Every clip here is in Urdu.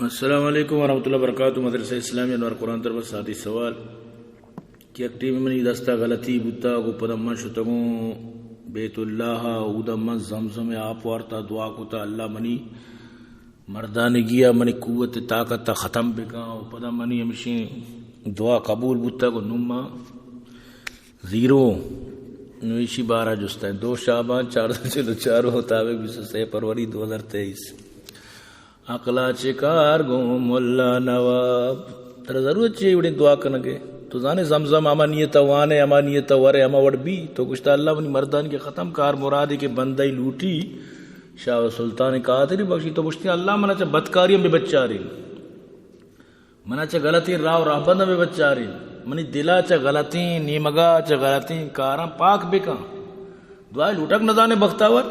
السلام علیکم ورحمۃ اللہ وبرکاتہ. مدرسہ اسلامی انوار قرآن طرف ساتھی سوال کہ ایک ٹیم منی دستا غلطی بوتا کو پدما شتگوں بیت اللہ اودما زمزم آپ وارتا دعا کوتا اللہ منی مردانگیا منی قوت طاقت ختم بکا پدا منی ہمشی دعا قبول بوتا کو نما زیرو نویشی 12 جستا ہے 2 شعبان 4 مطابق 26 فروری 2023. اقلا چکار گو مولا نواب ترا ضرورت چاہیے بڑی دعا کرنگے تو زانے زمزم امانیتا وانے امانیتا ورے اما وڑ بھی تو کچھتا اللہ منی مردان کے ختم کار مرادی کے بندائی لوٹی شاہ سلطان قادری بخشی تو پوچھتے اللہ منا چا بدکاریاں بے بچاری منا چا غلطی راو راہبندہ بے بچاری منی دلا چا غلطی نیمگا چا غلطی کاراں پاک بکا دعائی لوٹک نظانے بختاور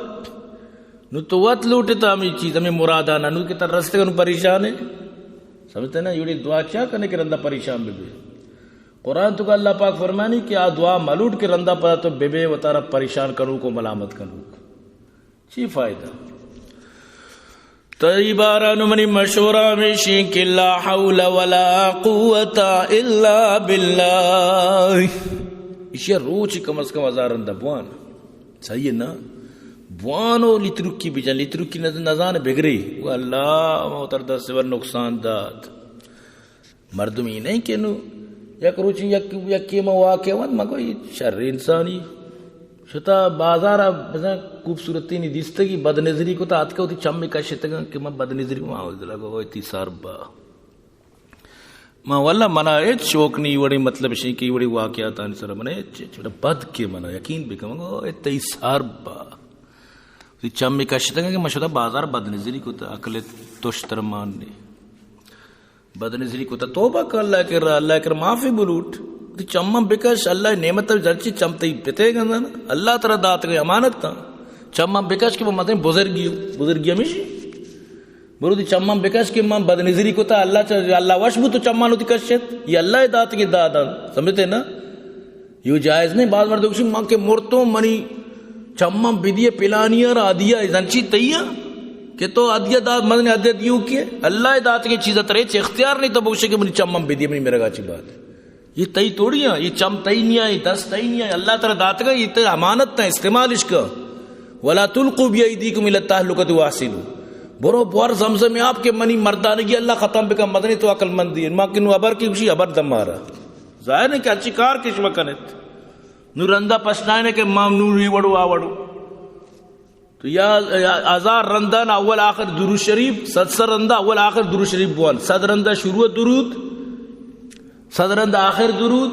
نو تو وقت لوٹتا ہمیں چیز ہمیں مرادانا نو کہ تر رستے کا پریشان ہے سمجھتے نا یہ دعا کیا کرنے کے رندہ پریشان بے بے قرآن تو کہ اللہ پاک فرمانی کہ آ دعا ملوٹ کے رندہ پتا تو بے بے و تارا پریشان کروں کو ملامت کروں چی فائدہ طیباران منی مشورہ میشی کہ لا حول ولا قوت الا باللہ اسی روچی کم از کم 1000 رندہ بوان صحیح ہے نا بوانو لیترکی بجان لیترکی نظان بگری وہ اللہ موتر دا سور نقصان داد مردمی نہیں کہ نو یک روچی یکی مواقع وان مگو شر انسانی شتا بازارا بزن خوبصورتی نہیں دیستگی بد نظری کو تا آتکا ہوتی چمی کا شتگا کہ میں بد نظری کو آوز لگا ہوئی تی ساربا ماں واللہ منا ایچ شوق نہیں وڑی مطلب شئی کی وڑی واقعات آنی سر منا ایچ چھوٹا بد کے منا یقین بھی کمگا ہوئی تی ساربا چمی کشتا کہ مشہور بازار بدنظری کو تا عقل توشتر ماننے بدنظری کو تا توبہ کر اللہ کر معافی بلوٹ چمم بکش اللہ نعمت جرچی چمتے پتے گا اللہ ترہ دات گئی امانت تا چمم بکش کہ وہ مطلب بزرگی ہمیشی برو دی چمم بکش کہ ماں بدنظری کو تا اللہ وشبو تو چمانو تی کشت یہ اللہ دات کی دادا سمجھتے نا یہ جائز نہیں بعض مردوں کشی ماں کے مرتوں منی چمم بدیے پلانیا را آدیا ازنچی تییا کہ تو آدیا داد مدن آدیا دیو کیے اللہ دات کی چیزہ ترے چھ اختیار نہیں تو بوشے کہ منی چمم بدیے منی میرا گاچی بات یہ تئی توڑیاں یہ چم تئی نہیں آئی 10 تئی نہیں آئی اللہ تعالی دات کا یہ تے امانت تا استعمال اس کا ولا تلقوا بیدیکم الی التہلکۃ واصلوا برو بور زمزم آپ کے منی مردانگی اللہ ختم بکا مدنی تو عقل مندی ماں کنو ابر کی خوشی ابر دم مارا ظاہر ہے کہ اچھی کار کش مکنت نورندہ پشنائنے کے مام نوری وڑو آوڑو تو یا 1000 رندان اول آخر درود شریف 700 رندہ اول آخر درود شریف بوان 100 رندہ شروع درود 100 رندہ آخر درود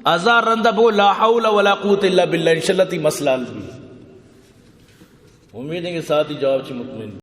1000 رندہ بو لا حول ولا قوت الا باللہ انشاءاللہ تی مسئلہ امید ہے کہ ساتھ ہی جواب چی مطمئن